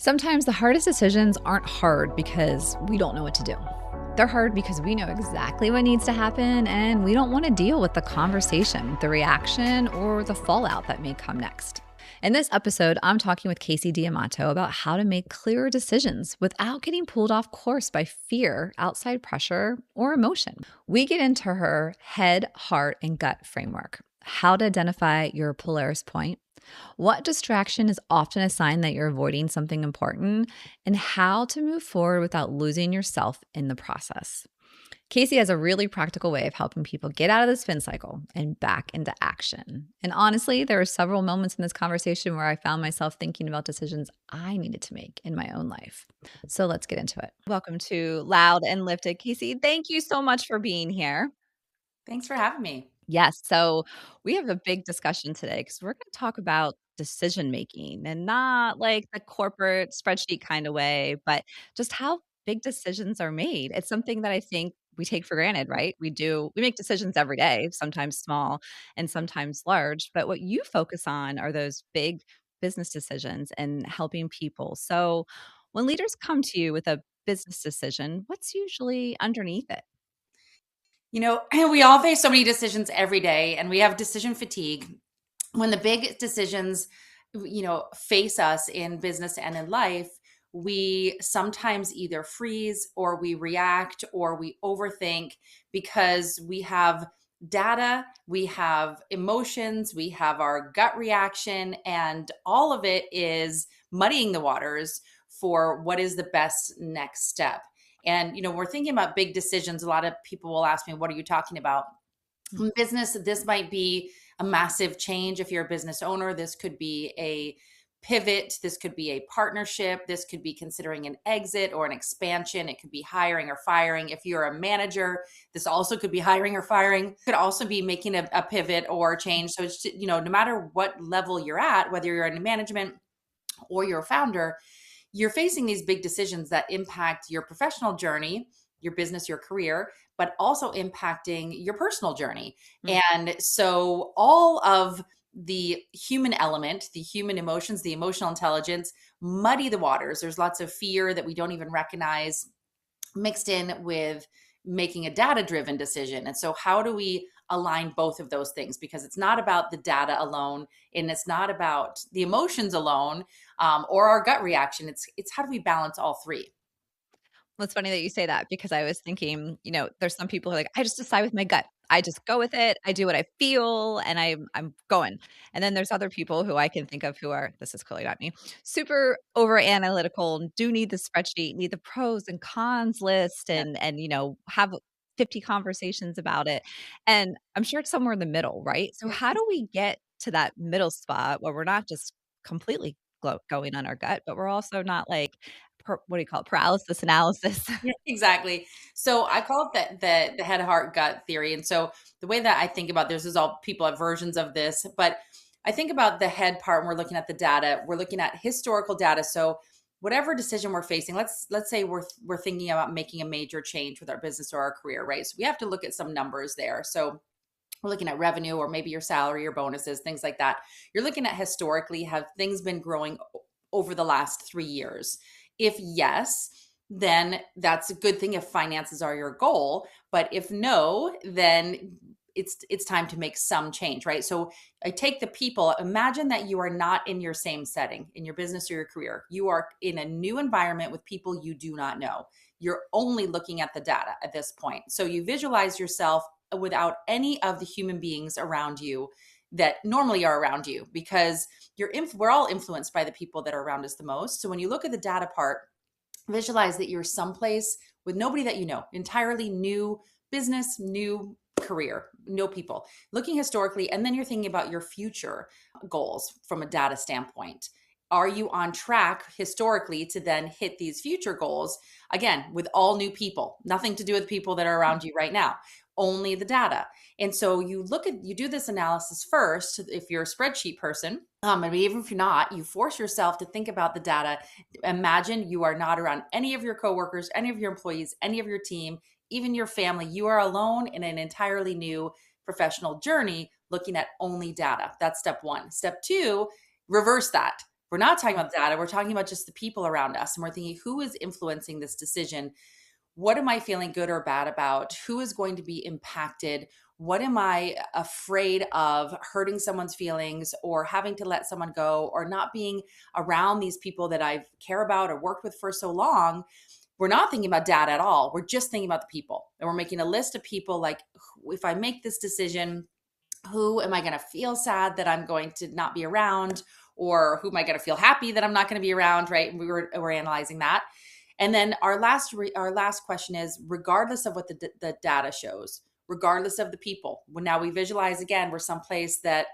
Sometimes the hardest decisions aren't hard because we don't know what to do. They're hard because we know exactly what needs to happen and we don't want to deal with the conversation, the reaction, or the fallout that may come next. In this episode, I'm talking with Kasey D'Amato about how to make clearer decisions without getting pulled off course by fear, outside pressure, or emotion. We get into her head, heart, and gut framework, how to identify your Polaris point, what distraction is often a sign that you're avoiding something important, and how to move forward without losing yourself in the process. Kasey has a really practical way of helping people get out of the spin cycle and back into action. And honestly, there were several moments in this conversation where I found myself thinking about decisions I needed to make in my own life. So let's get into it. Welcome to Loud and Lifted. Kasey, thank you so much for being here. Thanks for having me. Yes. So we have a big discussion today because we're going to talk about decision making and not like the corporate spreadsheet kind of way, but just how big decisions are made. It's something that I think we take for granted, right? We make decisions every day, sometimes small and sometimes large. But what you focus on are those big business decisions and helping people. So when leaders come to you with a business decision, what's usually underneath it? We all face so many decisions every day and we have decision fatigue. When the big decisions, face us in business and in life, we sometimes either freeze or we react or we overthink because we have data, we have emotions, we have our gut reaction, and all of it is muddying the waters for what is the best next step. And, we're thinking about big decisions. A lot of people will ask me, what are you talking about? In business, this might be a massive change. If you're a business owner, this could be a pivot. This could be a partnership. This could be considering an exit or an expansion. It could be hiring or firing. If you're a manager, this also could be hiring or firing. It could also be making a pivot or change. So it's, no matter what level you're at, whether you're in management or you're a founder, you're facing these big decisions that impact your professional journey, your business, your career, but also impacting your personal journey. Mm. And so all of the human element, the human emotions, the emotional intelligence muddy the waters. There's lots of fear that we don't even recognize mixed in with making a data driven decision. And so how do we align both of those things? Because it's not about the data alone and it's not about the emotions alone, or our gut reaction. It's how do we balance all three? Well, it's funny that you say that because I was thinking, there's some people who are like, I just decide with my gut. I just go with it. I do what I feel and I'm going. And then there's other people who I can think of who are, this is clearly not me, super over analytical, do need the spreadsheet, need the pros and cons list Yeah. and have 50 conversations about it. And I'm sure it's somewhere in the middle, right? So how do we get to that middle spot where we're not just completely going on our gut, but we're also not like what do you call it? Paralysis analysis. Yeah, exactly. So I call it the head heart gut theory. And so the way that I think about this is all people have versions of this, but I think about the head part when we're looking at the data. We're looking at historical data. So whatever decision we're facing, let's say we're thinking about making a major change with our business or our career, right? So we have to look at some numbers there. So we're looking at revenue or maybe your salary or bonuses, things like that. You're looking at historically, have things been growing over the last 3 years? If yes, then that's a good thing if finances are your goal. But if no, then it's time to make some change, right? So I take the people, imagine that you are not in your same setting in your business or your career. You are in a new environment with people you do not know. You're only looking at the data at this point. So you visualize yourself without any of the human beings around you that normally are around you, because we're all influenced by the people that are around us the most. So when you look at the data part, visualize that you're someplace with nobody that you know, entirely new business, new career, no people, looking historically. And then you're thinking about your future goals from a data standpoint. Are you on track historically to then hit these future goals? Again, with all new people, nothing to do with people that are around you right now, only the data. And so you do this analysis first. If you're a spreadsheet person, and even if you're not, you force yourself to think about the data. Imagine you are not around any of your coworkers, any of your employees, any of your team, even your family. You are alone in an entirely new professional journey looking at only data. That's step one. Step two, reverse that. We're not talking about data. We're talking about just the people around us. And we're thinking, who is influencing this decision? What am I feeling good or bad about? Who is going to be impacted? What am I afraid of hurting someone's feelings or having to let someone go or not being around these people that I care about or worked with for so long? We're not thinking about data at all. We're just thinking about the people. And we're making a list of people like, if I make this decision, who am I going to feel sad that I'm going to not be around? Or who am I going to feel happy that I'm not going to be around? Right. And we're analyzing that. And then our last question is, regardless of what the data shows, regardless of the people, when now we visualize again, we're someplace that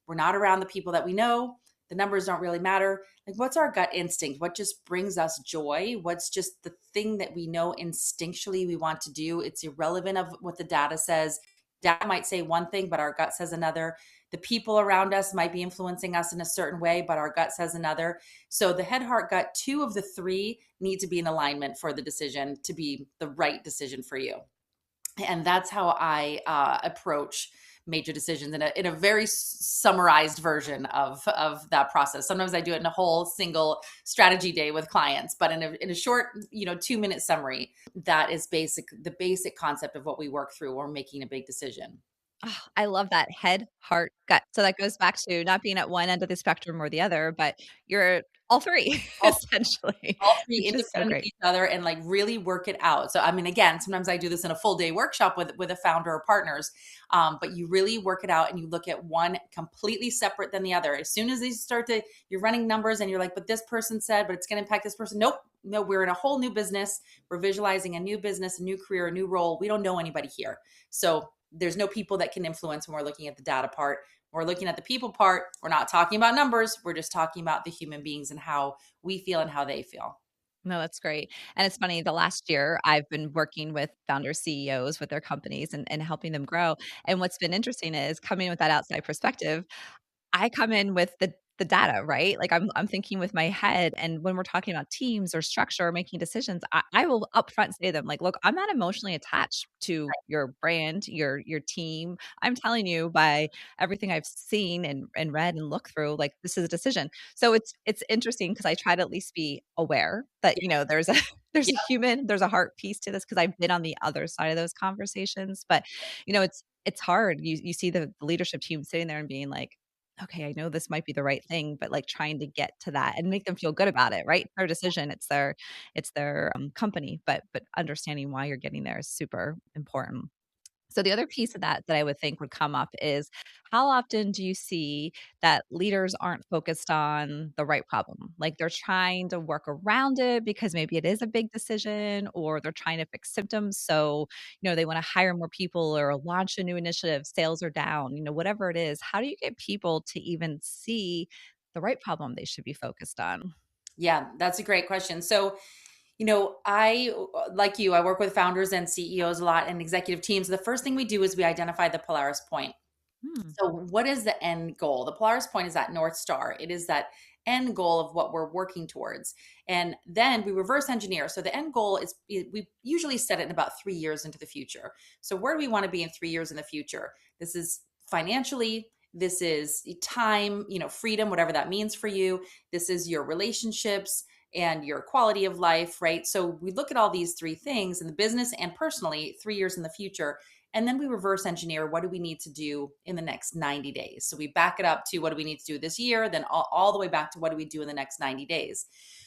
we're not around the people that we know, the numbers don't really matter. Like, what's our gut instinct? What just brings us joy? What's just the thing that we know instinctually we want to do? It's irrelevant of what the data says. Data might say one thing, but our gut says another. The people around us might be influencing us in a certain way, but our gut says another. So the head, heart, gut, two of the three need to be in alignment for the decision to be the right decision for you. And that's how I approach major decisions in a very summarized version of that process. Sometimes I do it in a whole single strategy day with clients, but in a short, 2-minute summary, that is the basic concept of what we work through when we're making a big decision. Oh, I love that head, heart, gut. So that goes back to not being at one end of the spectrum or the other, but you're all three essentially, All three which is so independent of great. each other and like really work it out. So, I mean, again, sometimes I do this in a full day workshop with a founder or partners, but you really work it out and you look at one completely separate than the other. As soon as they you're running numbers and you're like, but this person said, but it's going to impact this person. Nope. No, we're in a whole new business. We're visualizing a new business, a new career, a new role. We don't know anybody here. So there's no people that can influence when we're looking at the data part. When we're looking at the people part, we're not talking about numbers. We're just talking about the human beings and how we feel and how they feel. No, that's great. And it's funny, the last year I've been working with founder CEOs with their companies and helping them grow. And what's been interesting is coming with that outside perspective. I come in with the data, right? Like I'm thinking with my head, and when we're talking about teams or structure or making decisions, I will upfront say to them like, look, I'm not emotionally attached to your brand, your team. I'm telling you by everything I've seen and read and looked through, like this is a decision. So it's interesting because I try to at least be aware that there's a there's Yeah. a human, there's a heart piece to this because I've been on the other side of those conversations. But it's hard. You see the leadership team sitting there and being like, okay, I know this might be the right thing, but like trying to get to that and make them feel good about it, right? It's their decision, it's their company, but understanding why you're getting there is super important. So the other piece of that I would think would come up is how often do you see that leaders aren't focused on the right problem? Like they're trying to work around it because maybe it is a big decision or they're trying to fix symptoms. So, they want to hire more people or launch a new initiative, sales are down, whatever it is. How do you get people to even see the right problem they should be focused on? Yeah, that's a great question. So, I, like you, I work with founders and CEOs a lot and executive teams. The first thing we do is we identify the Polaris point. Hmm. So, what is the end goal? The Polaris point is that North Star. It is that end goal of what we're working towards. And then we reverse engineer. So, the end goal is we usually set it in about 3 years into the future. So, where do we want to be in 3 years in the future? This is financially. This is time, freedom, whatever that means for you. This is your relationships and your quality of life, right? So we look at all these three things in the business and personally, 3 years in the future. And then we reverse engineer what do we need to do in the next 90 days. So we back it up to what do we need to do this year, then all the way back to what do we do in the next 90 days.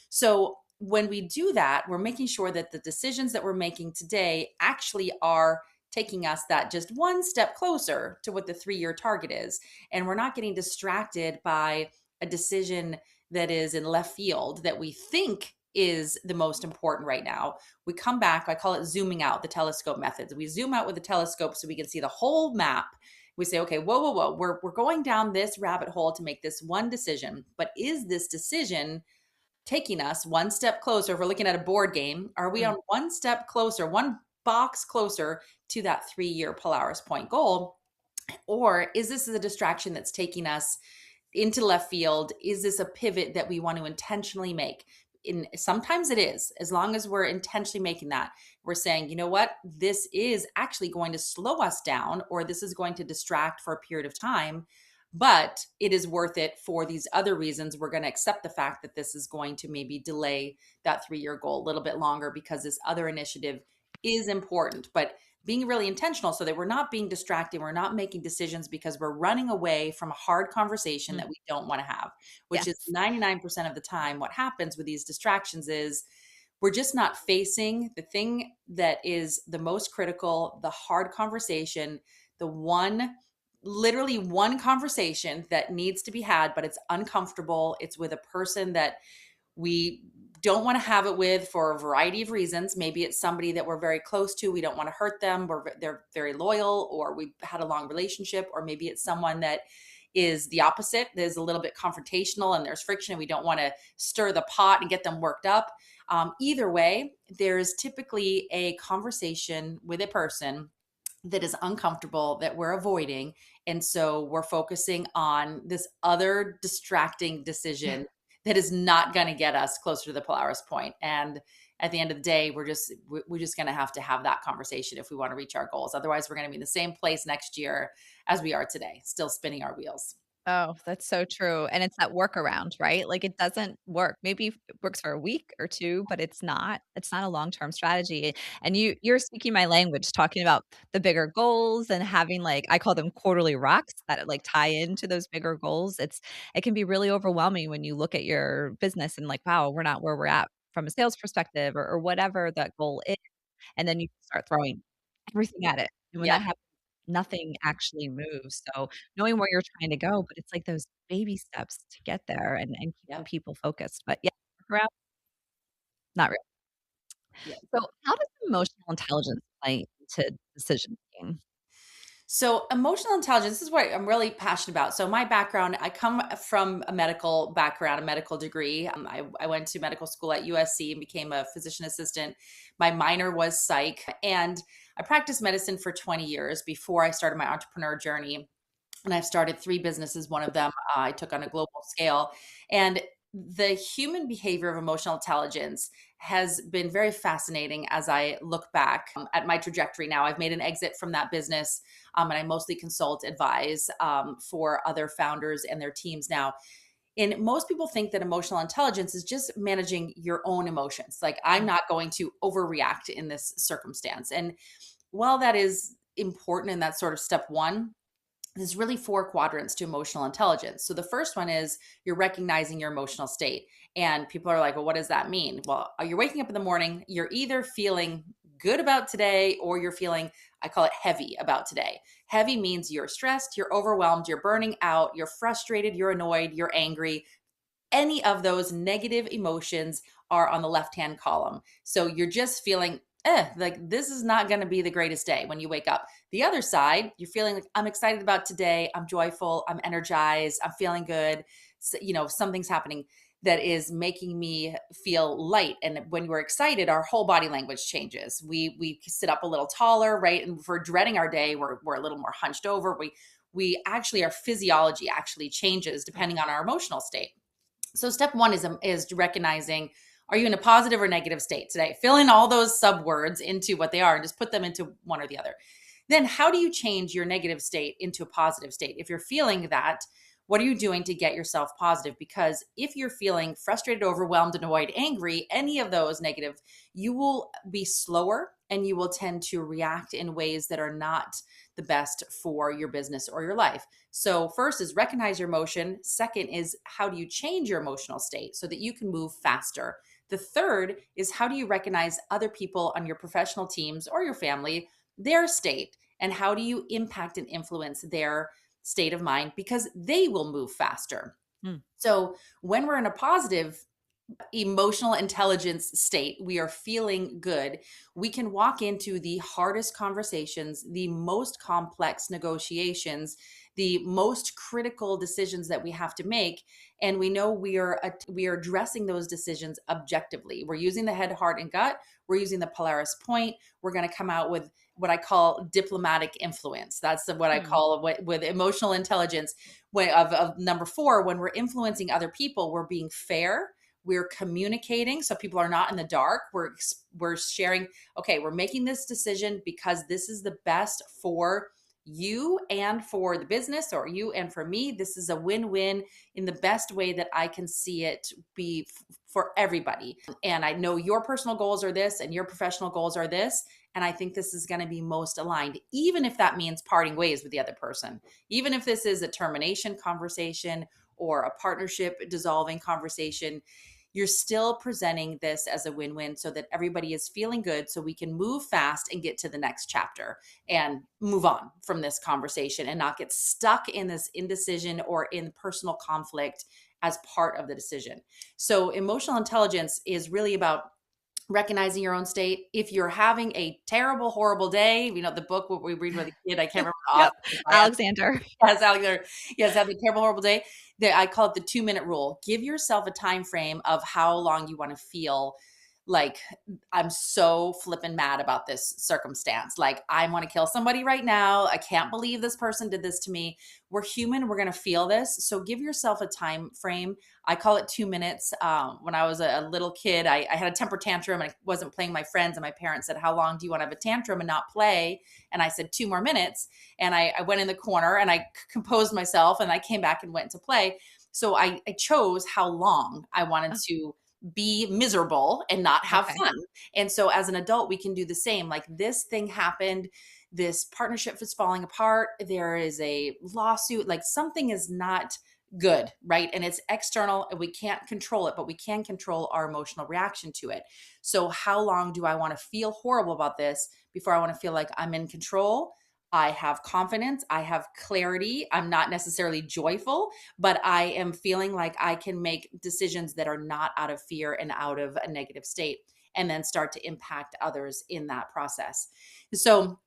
So when we do that, we're making sure that the decisions that we're making today actually are taking us that just one step closer to what the 3 year target is. And we're not getting distracted by a decision that is in left field that we think is the most important right now. We come back, I call it zooming out, the telescope methods. We zoom out with the telescope so we can see the whole map. We say, okay, whoa. We're going down this rabbit hole to make this one decision. But is this decision taking us one step closer? If we're looking at a board game, are we on one step closer, one box closer to that 3 year Polaris point goal? Or is this a distraction that's taking us into left field? Is this a pivot that we want to intentionally make? Sometimes it is, as long as we're intentionally making that. We're saying, you know what, this is actually going to slow us down, or this is going to distract for a period of time. but it is worth it for these other reasons. We're going to accept the fact that this is going to maybe delay that 3-year goal a little bit longer because this other initiative is important. But being really intentional so that we're not being distracted, we're not making decisions because we're running away from a hard conversation Mm. that we don't want to have, which is Yes. 99% of the time. What happens with these distractions is we're just not facing the thing that is the most critical, the hard conversation, the one, literally one conversation that needs to be had, but it's uncomfortable. It's with a person that we don't want to have it with for a variety of reasons. Maybe it's somebody that we're very close to. We don't want to hurt them. They're very loyal, or we've had a long relationship, or maybe it's someone that is the opposite. There's a little bit confrontational and there's friction and we don't want to stir the pot and get them worked up. Either way, there's typically a conversation with a person that is uncomfortable that we're avoiding. And so we're focusing on this other distracting decision that is not going to get us closer to the Polaris point. And at the end of the day, we're just going to have that conversation if we want to reach our goals. Otherwise, we're going to be in the same place next year as we are today, still spinning our wheels. Oh, that's so true, and it's that workaround, right? Like, it doesn't work. Maybe it works for a week or 2, but it's not a long-term strategy, and you're speaking my language, talking about the bigger goals and having, like, I call them quarterly rocks that, like, tie into those bigger goals. It can be really overwhelming when you look at your business and like, "Wow, we're not where we're at from a sales perspective," or whatever that goal is, and then you start throwing everything at it, and when Yep. that happens, nothing actually moves. So knowing where you're trying to go, but it's like those baby steps to get there and keeping Yep. people focused. But yeah, around not real. Yep. So how does emotional intelligence play into decision making? So, emotional intelligence, this is what I'm really passionate about. So, my background, I come from a medical background, a medical degree. I went to medical school at USC and became a physician assistant. My minor was psych, and I practiced medicine for 20 years before I started my entrepreneur journey. And I've started 3 businesses. One of them I took on a global scale. And the human behavior of emotional intelligence has been very fascinating as I look back at my trajectory now. I've made an exit from that business, and I mostly consult, advise for other founders and their teams now. And most people think that emotional intelligence is just managing your own emotions. Like, I'm Mm. not going to overreact in this circumstance. And while that is important and that's sort of step one, there's really 4 quadrants to emotional intelligence. So the first one is you're recognizing your emotional state. And people are like, well, what does that mean? Well, you're waking up in the morning, you're either feeling good about today or you're feeling, I call it heavy about today. Heavy means you're stressed, you're overwhelmed, you're burning out, you're frustrated, you're annoyed, you're angry. Any of those negative emotions are on the left hand column. So you're just feeling, like this is not going to be the greatest day when you wake up. The other side, you're feeling like, I'm excited about today. I'm joyful. I'm energized. I'm feeling good. So, something's happening that is making me feel light. And when we're excited, our whole body language changes. We sit up a little taller, right? And if we're dreading our day, we're a little more hunched over. We actually, our physiology actually changes depending on our emotional state. So step one is recognizing, are you in a positive or negative state today? Fill in all those subwords into what they are and just put them into one or the other. Then how do you change your negative state into a positive state? If you're feeling that, what are you doing to get yourself positive? Because if you're feeling frustrated, overwhelmed, annoyed, angry, any of those negative, you will be slower and you will tend to react in ways that are not the best for your business or your life. So, first is recognize your emotion. Second is how do you change your emotional state so that you can move faster? The third is how do you recognize other people on your professional teams or your family, their state, and how do you impact and influence their state of mind because they will move faster. Mm. So, when we're in a positive emotional intelligence state, we are feeling good, we can walk into the hardest conversations, the most complex negotiations, the most critical decisions that we have to make, and we know we are addressing those decisions objectively. We're using the head, heart, and gut. We're using the Polaris point. We're going to come out with what I call diplomatic influence. That's what I Mm. call with emotional intelligence. Of number 4, when we're influencing other people, we're being fair, we're communicating so people are not in the dark. We're sharing, okay, we're making this decision because this is the best for you and for the business, or you and for me. This is a win-win in the best way that I can see it be for everybody. And I know your personal goals are this and your professional goals are this. And I think this is going to be most aligned, even if that means parting ways with the other person, even if this is a termination conversation or a partnership dissolving conversation. You're still presenting this as a win-win so that everybody is feeling good, so we can move fast and get to the next chapter and move on from this conversation and not get stuck in this indecision or in personal conflict as part of the decision. So emotional intelligence is really about recognizing your own state. If you're having a terrible, horrible day, the book what we read with a kid, I can't remember the Yep. author. Alexander. Yes, Alexander. Yes, have a terrible, horrible day. I call it the 2-minute rule. Give yourself a time frame of how long you want to feel like I'm so flippin' mad about this circumstance. Like I want to kill somebody right now. I can't believe this person did this to me. We're human. We're going to feel this. So give yourself a time frame. I call it 2 minutes. When I was a little kid, I had a temper tantrum and I wasn't playing with my friends. And my parents said, how long do you want to have a tantrum and not play? And I said, 2 more minutes. And I went in the corner and I composed myself and I came back and went to play. So I chose how long I wanted to be miserable and not have fun. And so as an adult, we can do the same. Like this thing happened, this partnership is falling apart, there is a lawsuit, like something is not good, right? And it's external and we can't control it, but we can control our emotional reaction to it. So how long do I want to feel horrible about this before I want to feel like I'm in control? I have confidence. I have clarity. I'm not necessarily joyful, but I am feeling like I can make decisions that are not out of fear and out of a negative state, and then start to impact others in that process. So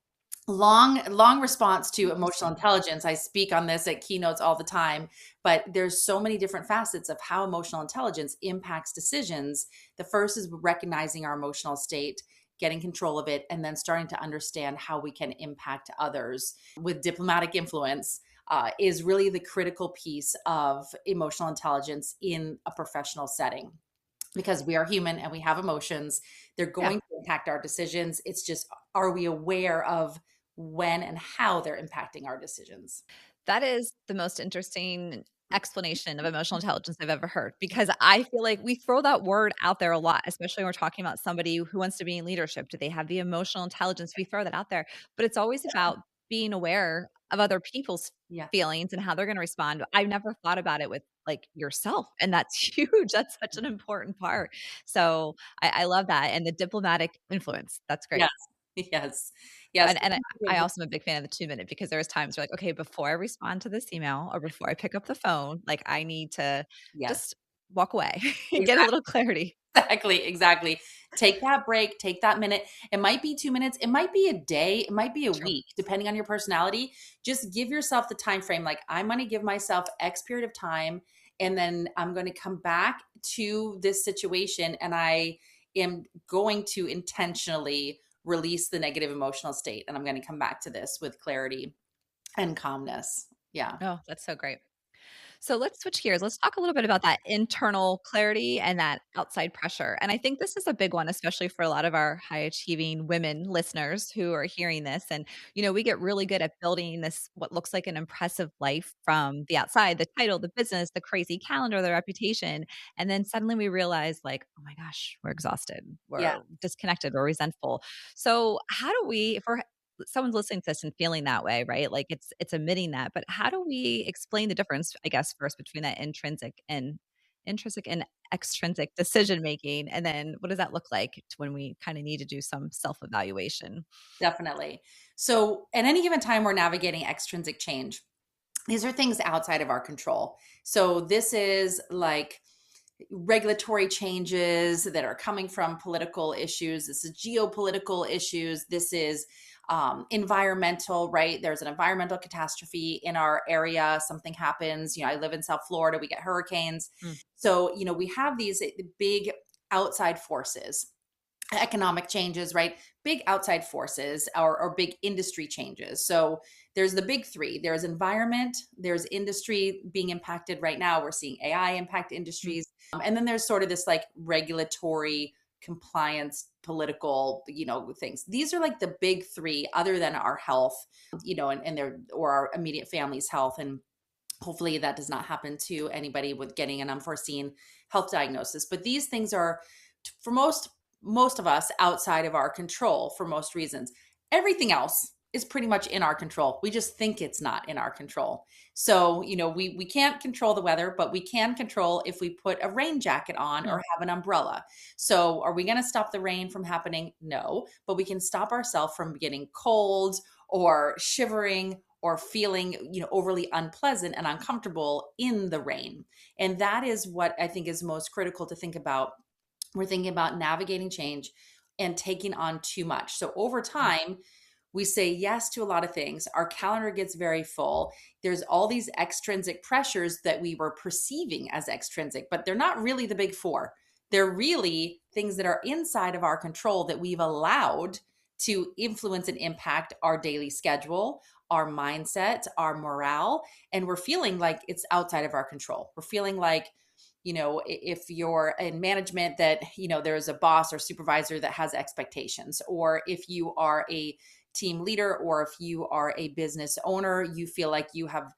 long response to emotional intelligence. I speak on this at keynotes all the time, but there's so many different facets of how emotional intelligence impacts decisions. The first is recognizing our emotional state, getting control of it, and then starting to understand how we can impact others with diplomatic influence. Is really the critical piece of emotional intelligence in a professional setting, because we are human and we have emotions. They're going to impact our decisions. It's just, are we aware of when and how they're impacting our decisions? That is the most interesting explanation of emotional intelligence I've ever heard, because I feel like we throw that word out there a lot, especially when we're talking about somebody who wants to be in leadership. Do they have the emotional intelligence? We throw that out there, but it's always about being aware of other people's Yeah, feelings and how they're going to respond. I've never thought about it with like yourself, and that's huge. That's such an important part. So I love that, and the diplomatic influence. That's great. yes, yes, yes. And I also am a big fan of the 2 minute, because there's times where like, okay, before I respond to this email or before I pick up the phone, like I need to Yes, just walk away and get a exactly. little clarity. Exactly, exactly. Take that break, take that minute. It might be 2 minutes, it might be a day, it might be a True. week, depending on your personality. Just give yourself the time frame. Like I'm going to give myself X period of time, and then I'm going to come back to this situation, and I am going to intentionally release the negative emotional state, and I'm going to come back to this with clarity and calmness. Yeah, Oh, that's so great. So let's switch gears. Let's talk a little bit about that internal clarity and that outside pressure. And I think this is a big one, especially for a lot of our high achieving women listeners who are hearing this. And, we get really good at building this, what looks like an impressive life from the outside, the title, the business, the crazy calendar, the reputation. And then suddenly we realize, like, oh my gosh, we're exhausted, yeah, we're disconnected, we're resentful. So, how do we, if we're someone's listening to this and feeling that way, right? Like it's admitting that, but how do we explain the difference, I guess, first between that intrinsic and extrinsic decision making? And then what does that look like when we kind of need to do some self-evaluation? definitely. So at any given time, we're navigating extrinsic change. These are things outside of our control. So this is like regulatory changes that are coming from political issues. This is geopolitical issues. This is environmental, right? There's an environmental catastrophe in our area. Something happens. I live in South Florida. We get hurricanes. Mm. So, we have these big outside forces, economic changes, right? Big outside forces, or big industry changes. So there's the big three. There's environment, there's industry being impacted right now. We're seeing AI impact Mm. industries. And then there's sort of this like regulatory compliance, political, things. These are like the big three, other than our health, and their or our immediate family's health. And hopefully that does not happen to anybody with getting an unforeseen health diagnosis. But these things are, for most of us, outside of our control for most reasons. Everything else is pretty much in our control. We just think it's not in our control. So, we can't control the weather, but we can control if we put a rain jacket on or have an umbrella. So are we going to stop the rain from happening? No, but we can stop ourselves from getting cold or shivering or feeling, overly unpleasant and uncomfortable in the rain. And that is what I think is most critical to think about. We're thinking about navigating change and taking on too much. So over time, we say yes to a lot of things. Our calendar gets very full. There's all these extrinsic pressures that we were perceiving as extrinsic, but they're not really the big four. They're really things that are inside of our control that we've allowed to influence and impact our daily schedule, our mindset, our morale. And we're feeling like it's outside of our control. We're feeling like, if you're in management, that, there's a boss or supervisor that has expectations, or if you are a team leader, or if you are a business owner, you feel like you have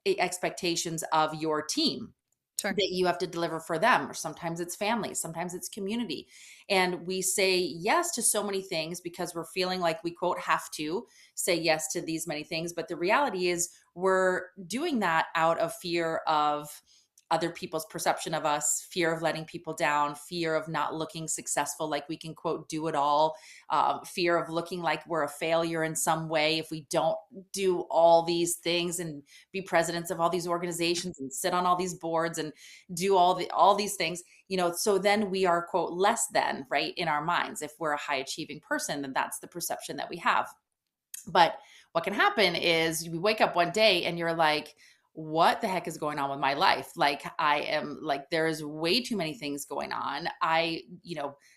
expectations of your team. Sure. That you have to deliver for them. Or sometimes it's family, sometimes it's community. And we say yes to so many things because we're feeling like we, quote, have to say yes to these many things. But the reality is we're doing that out of fear of other people's perception of us, fear of letting people down, fear of not looking successful, like we can, quote, do it all, fear of looking like we're a failure in some way if we don't do all these things and be presidents of all these organizations and sit on all these boards and do all these things, so then we are, quote, less than, right, in our minds. If we're a high achieving person, then that's the perception that we have. But what can happen is we wake up one day and you're like, what the heck is going on with my life? Like, there is way too many things going on. I,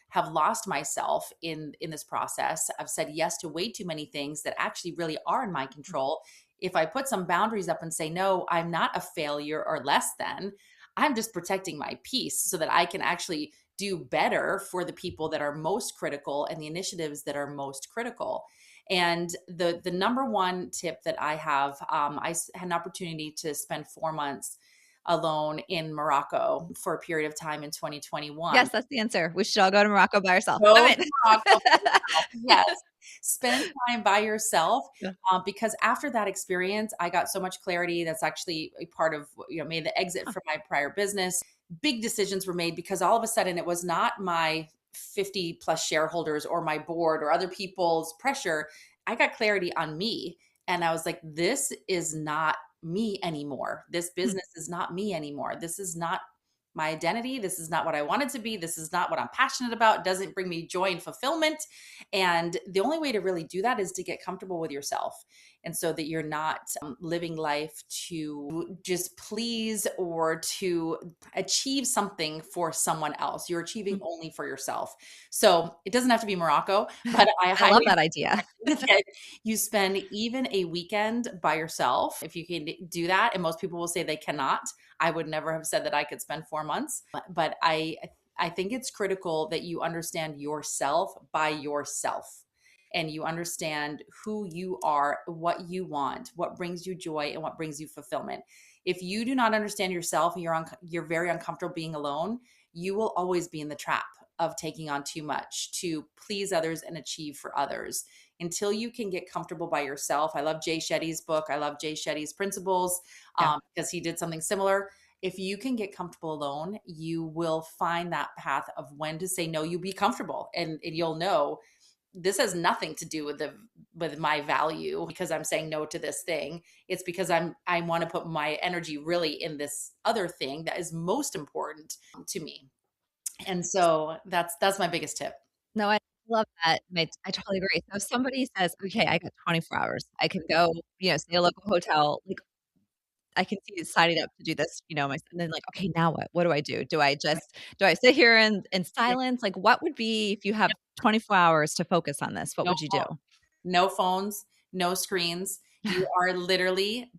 have lost myself in this process. I've said yes to way too many things that actually really are in my control. If I put some boundaries up and say, no, I'm not a failure or less than, I'm just protecting my peace so that I can actually do better for the people that are most critical and the initiatives that are most critical. And the number one tip that I have, I had an opportunity to spend 4 months alone in Morocco for a period of time in 2021. Yes, that's the answer. We should all go to Morocco by ourselves. Go to Morocco by yourself. Yes. Spend time by yourself. Yeah. Because after that experience, I got so much clarity. That's actually a part of, made the exit from my prior business. Big decisions were made because all of a sudden it was not my 50 plus shareholders or my board or other people's pressure. I got clarity on me. And I was like, this is not me anymore. This business is not me anymore. This is not my identity. This is not what I wanted to be. This is not what I'm passionate about. It doesn't bring me joy and fulfillment. And the only way to really do that is to get comfortable with yourself. And so that you're not living life to just please or to achieve something for someone else. You're achieving only for yourself. So it doesn't have to be Morocco, but I love that idea. that you spend even a weekend by yourself. If you can do that, and most people will say they cannot. I would never have said that I could spend 4 months, but I think it's critical that you understand yourself by yourself. And you understand who you are, what you want, what brings you joy, and what brings you fulfillment. If you do not understand yourself and you're very uncomfortable being alone, you will always be in the trap of taking on too much to please others and achieve for others. Until you can get comfortable by yourself. I love Jay Shetty's book. I love Jay Shetty's principles because he did something similar. If you can get comfortable alone, you will find that path of when to say no. You'll be comfortable and you'll know this has nothing to do with my value because I'm saying no to this thing. It's because I want to put my energy really in this other thing that is most important to me. And so that's my biggest tip. No, I love that. I totally agree. So if somebody says, okay, I got 24 hours, I can go, stay at a local hotel. Like I can see signing up to do this, and then like, okay, now what? What do I do? Do I sit here in silence? Like what would be if you have 24 hours to focus on this? What would you do? No phones, no screens. You are literally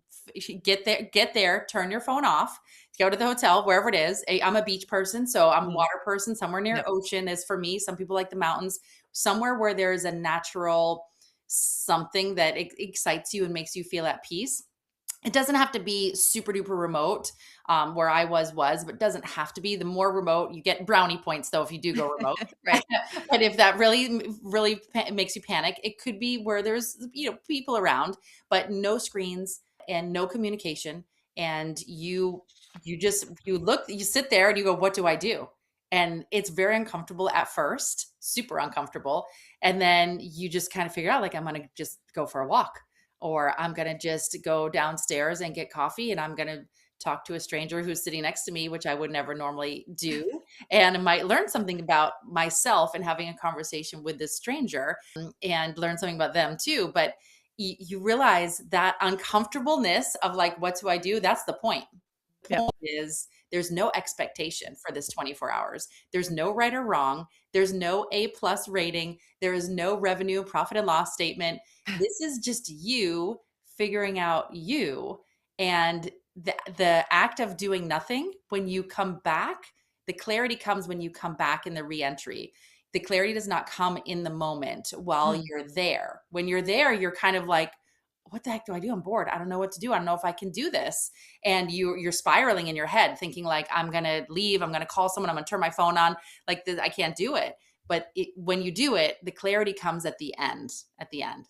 get there, turn your phone off, go to the hotel, wherever it is. I'm a beach person, so I'm a Mhm. water person. Somewhere near Yep. ocean is for me. Some people like the mountains. Somewhere where there is a natural something that excites you and makes you feel at peace. It doesn't have to be super duper remote, where I was, but doesn't have to be. The more remote, you get brownie points though if you do go remote. Right. But if that really makes you panic, it could be where there's people around, but no screens and no communication, and you sit there and you go, what do I do? And it's very uncomfortable at first, super uncomfortable, and then you just kind of figure out, like, I'm going to just go for a walk, or I'm going to just go downstairs and get coffee, and I'm going to talk to a stranger who's sitting next to me, which I would never normally do. And I might learn something about myself and having a conversation with this stranger, and learn something about them too. But you realize that uncomfortableness of, like, what do I do? That's the point. The Yep. point is, there's no expectation for this 24 hours. There's no right or wrong. There's no A+ rating. There is no revenue, profit and loss statement. This is just you figuring out you. And the act of doing nothing, when you come back, the clarity comes when you come back in the reentry. The clarity does not come in the moment while Mm. you're there. When you're there, you're kind of like, what the heck do I do? I'm bored. I don't know what to do. I don't know if I can do this. And you're spiraling in your head, thinking, like, I'm going to leave. I'm going to call someone. I'm going to turn my phone on. Like this, I can't do it. But when you do it, the clarity comes at the end,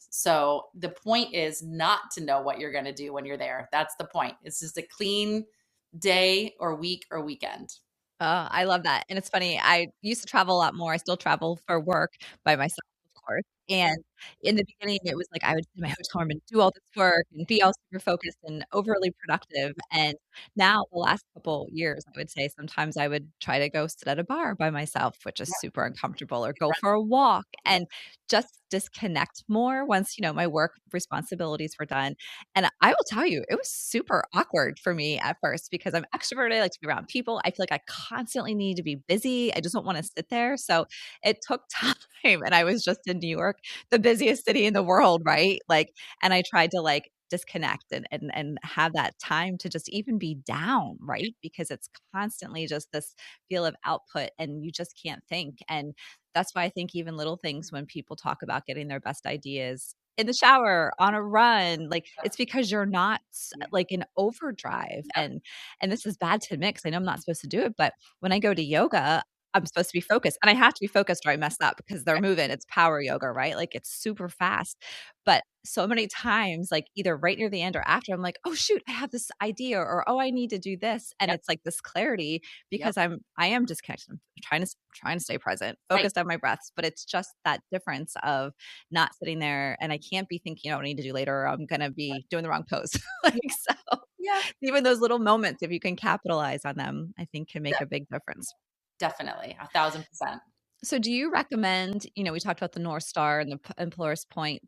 So the point is not to know what you're going to do when you're there. That's the point. It's just a clean day or week or weekend. Oh, I love that, and it's funny, I used to travel a lot more. I still travel for work by myself, of course, and in the beginning, it was like I would sit in my hotel room and do all this work and be all super focused and overly productive, and now the last couple years, I would say sometimes I would try to go sit at a bar by myself, which is Yep. super uncomfortable, or go for a walk Yep. and just disconnect more once, my work responsibilities were done. And I will tell you, it was super awkward for me at first because I'm extroverted, I like to be around people. I feel like I constantly need to be busy. I just don't want to sit there. So it took time. And I was just in New York, the busiest city in the world, right? Like, and I tried to like disconnect and have that time to just even be down, right? Because it's constantly just this feel of output and you just can't think. And that's why I think even little things when people talk about getting their best ideas in the shower, on a run, like, it's because you're not Yep. like, in overdrive, Yep. and this is bad to admit 'cause I know I'm not supposed to do it, but when I go to yoga, I'm supposed to be focused, and I have to be focused or I mess up because they're moving, it's power yoga, right? Like, it's super fast, but so many times, like, either right near the end or after, I'm like, "Oh, shoot, I have this idea," or, "Oh, I need to do this," and Yep. it's like this clarity Yep. because I am disconnected. I'm trying to stay present, Right. focused on my breaths, but it's just that difference of not sitting there and I can't be thinking, "Oh, I need to do later," or I'm gonna be doing the wrong pose. Yeah. Like, so Yeah. even those little moments, if you can capitalize on them, I think can make De- a big difference. Definitely. 1,000%. So do you recommend, we talked about the North Star and the and Polaris point.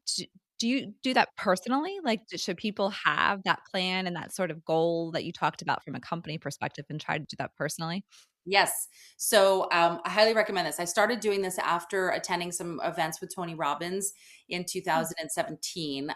Do you do that personally? Like, should people have that plan and that sort of goal that you talked about from a company perspective and try to do that personally? Yes. So I highly recommend this. I started doing this after attending some events with Tony Robbins in Mm. 2017.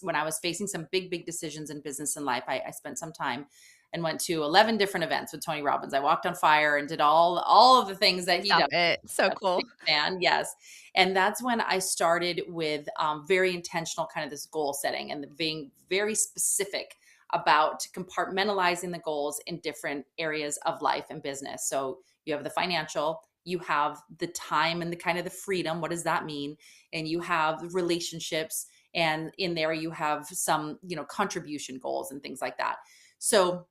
When I was facing some big decisions in business and life, I spent some time and went to 11 different events with Tony Robbins. I walked on fire and did all of the things that he Stop does. it. So A big cool. fan, yes. And that's when I started with very intentional kind of this goal setting and being very specific about compartmentalizing the goals in different areas of life and business. So you have the financial, you have the time and the kind of the freedom. What does that mean? And you have relationships. And in there, you have some, contribution goals and things like that. So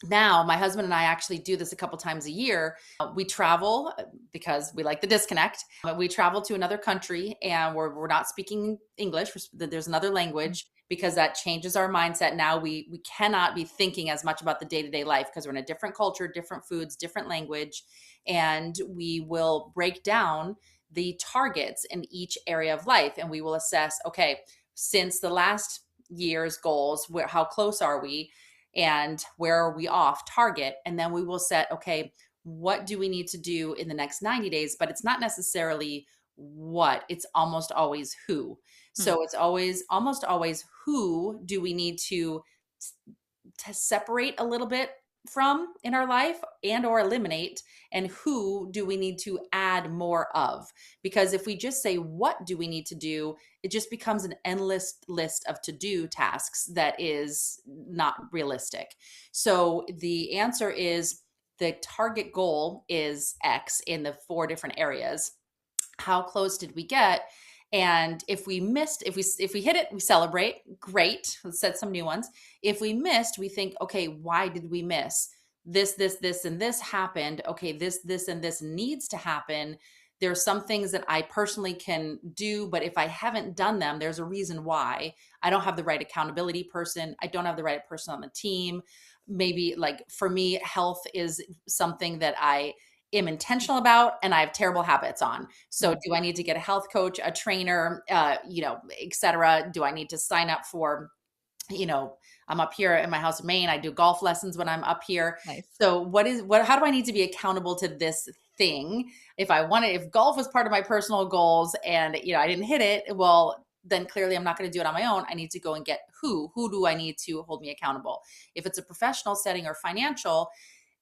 now my husband and I actually do this a couple times a year. We travel because we like the disconnect. We travel to another country and we're not speaking English. There's another Mm. language because that changes our mindset. Now we cannot be thinking as much about the day-to-day life because we're in a different culture, different foods, different language. And we will break down the targets in each area of life and we will assess, okay, since the last year's goals, how close are we? And where are we off target? And then we will set, okay, what do we need to do in the next 90 days? But it's not necessarily what, it's almost always who. Mm. So it's almost always who do we need to to separate a little bit from in our life and or eliminate, and who do we need to add more of? Because if we just say what do we need to do, it just becomes an endless list of to-do tasks that is not realistic. So the answer is, the target goal is X in the 4 different areas. How close did we get? And if we missed, if we hit it, we celebrate. Great. Let's set some new ones. If we missed, we think, okay, why did we miss? This, and this happened. Okay, this, and this needs to happen. There are some things that I personally can do, but if I haven't done them, there's a reason why. I don't have the right accountability person. I don't have the right person on the team. Maybe, like, for me, health is something that I am intentional about and I have terrible habits on. So Mm. do I need to get a health coach, a trainer, et cetera? Do I need to sign up for, I'm up here in my house in Maine. I do golf lessons when I'm up here. Nice. So how do I need to be accountable to this thing? If golf was part of my personal goals and, I didn't hit it, well, then clearly I'm not going to do it on my own. I need to go and get who do I need to hold me accountable? If it's a professional setting or financial,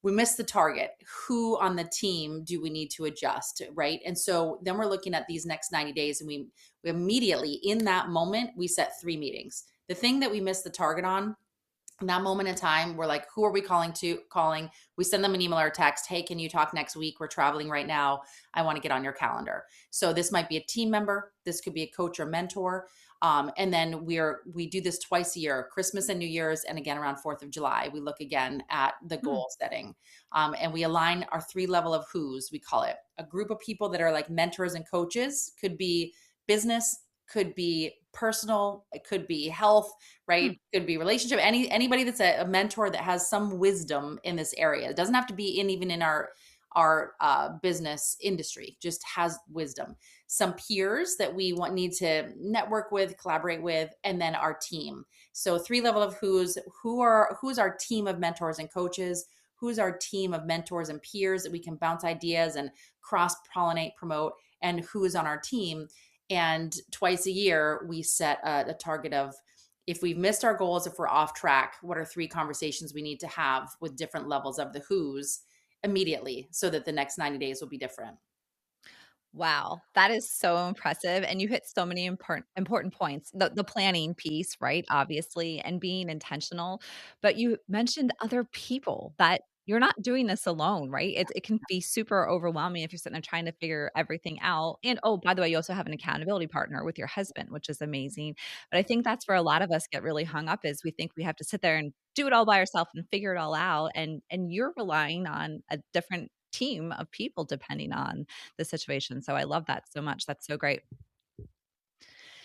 we missed the target. Who on the team do we need to adjust, right? And so then we're looking at these next 90 days, and we immediately in that moment, we set 3 meetings. The thing that we missed the target on, in that moment in time, we're like, who are we calling? We send them an email or a text. Hey, can you talk next week? We're traveling right now. I want to get on your calendar. So this might be a team member. This could be a coach or mentor. And then we do this twice a year, Christmas and New Year's, and again around 4th of July. We look again at the Hmm. goal setting, and we align our 3 level of who's. We call it a group of people that are like mentors and coaches. Could be business, could be personal, it could be health, Hmm. right? Could be relationship. Anybody that's a mentor that has some wisdom in this area. It doesn't have to be even in our business industry, just has wisdom. Some peers that we need to network with, collaborate with, and then our team. So 3 level of who's our team of mentors and coaches, who's our team of mentors and peers that we can bounce ideas and cross pollinate, promote, and who is on our team. And twice a year we set a target of, if we've missed our goals, if we're off track, what are 3 conversations we need to have with different levels of the who's immediately, so that the next 90 days will be different. Wow, that is so impressive, and you hit so many important points. The planning piece, right, obviously, and being intentional, but you mentioned other people, that you're not doing this alone, right? It can be super overwhelming if you're sitting there trying to figure everything out, and, oh, by the way, you also have an accountability partner with your husband, which is amazing, but I think that's where a lot of us get really hung up, is we think we have to sit there and do it all by ourselves and figure it all out, and you're relying on a different team of people depending on the situation. So I love that so much. That's so great.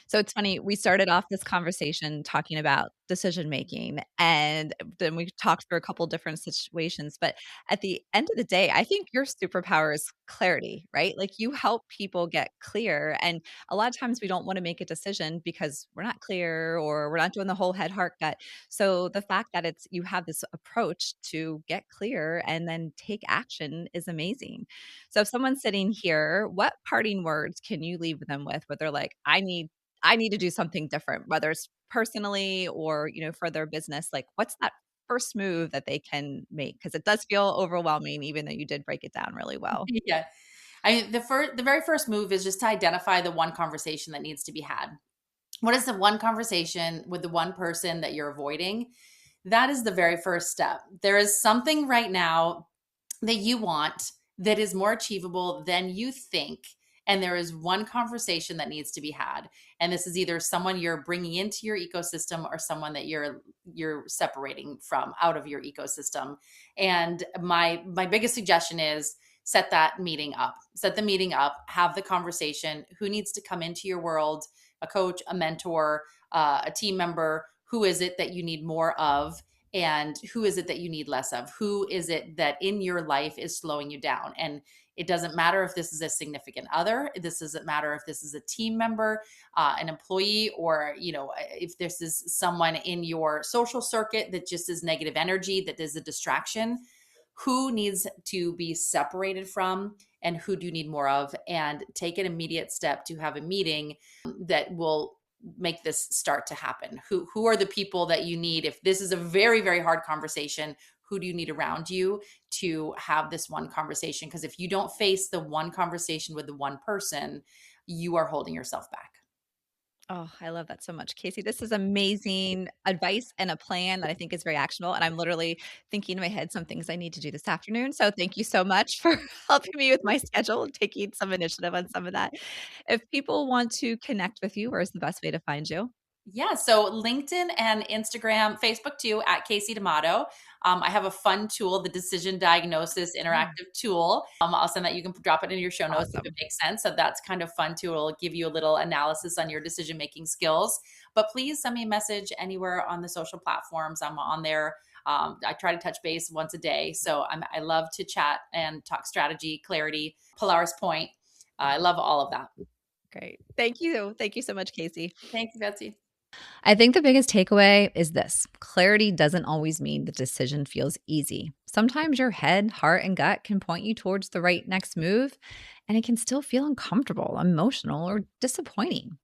So it's funny, we started off this conversation talking about decision making, and then we talked through a couple different situations. But at the end of the day, I think your superpower is clarity, right? Like, you help people get clear. And a lot of times we don't want to make a decision because we're not clear, or we're not doing the whole head, heart, gut. So the fact that you have this approach to get clear and then take action is amazing. So if someone's sitting here, what parting words can you leave them with, where they're like, I need to do something different, whether it's personally or, for their business? Like, what's that first move that they can make? Because it does feel overwhelming, even though you did break it down really well. Yeah. I mean, the very first move is just to identify the one conversation that needs to be had. What is the one conversation with the one person that you're avoiding? That is the very first step. There is something right now that you want that is more achievable than you think. And there is one conversation that needs to be had. And this is either someone you're bringing into your ecosystem or someone that you're separating from out of your ecosystem. And my biggest suggestion is, set that meeting up. Set the meeting up, have the conversation. Who needs to come into your world? A coach, a mentor, a team member. Who is it that you need more of? And who is it that you need less of? Who is it that in your life is slowing you down? And it doesn't matter if this is a significant other. This doesn't matter if this is a team member, an employee, or if this is someone in your social circuit that just is negative energy, that is a distraction. Who needs to be separated from, and who do you need more of? And take an immediate step to have a meeting that will make this start to happen? Who are the people that you need? If this is a very, very hard conversation, who do you need around you to have this one conversation? Because if you don't face the one conversation with the one person, you are holding yourself back. Oh, I love that so much, Kasey. This is amazing advice and a plan that I think is very actionable. And I'm literally thinking in my head some things I need to do this afternoon. So thank you so much for helping me with my schedule and taking some initiative on some of that. If people want to connect with you, where's the best way to find you? Yeah, so LinkedIn and Instagram, Facebook too, at Kasey D'Amato. I have a fun tool, the Decision Diagnosis Oh, Interactive Tool. I'll send that. You can drop it in your show notes if it awesome. makes sense. So that's kind of fun too. It'll give you a little analysis on your decision making skills. But please send me a message anywhere on the social platforms. I'm on there. I try to touch base once a day. So I love to chat and talk strategy, clarity, Polaris point. I love all of that. Great. Thank you. Thank you so much, Kasey. Thank you, Betsy. I think the biggest takeaway is this: clarity doesn't always mean the decision feels easy. Sometimes your head, heart, and gut can point you towards the right next move, and it can still feel uncomfortable, emotional, or disappointing.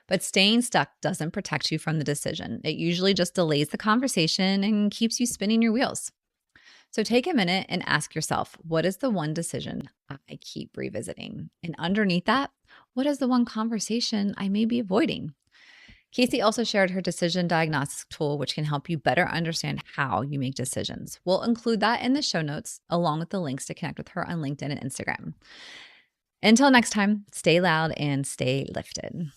But staying stuck doesn't protect you from the decision. It usually just delays the conversation and keeps you spinning your wheels. So take a minute and ask yourself, what is the one decision I keep revisiting? And underneath that, what is the one conversation I may be avoiding? Kasey also shared her decision diagnostic tool, which can help you better understand how you make decisions. We'll include that in the show notes, along with the links to connect with her on LinkedIn and Instagram. Until next time, stay loud and stay lifted.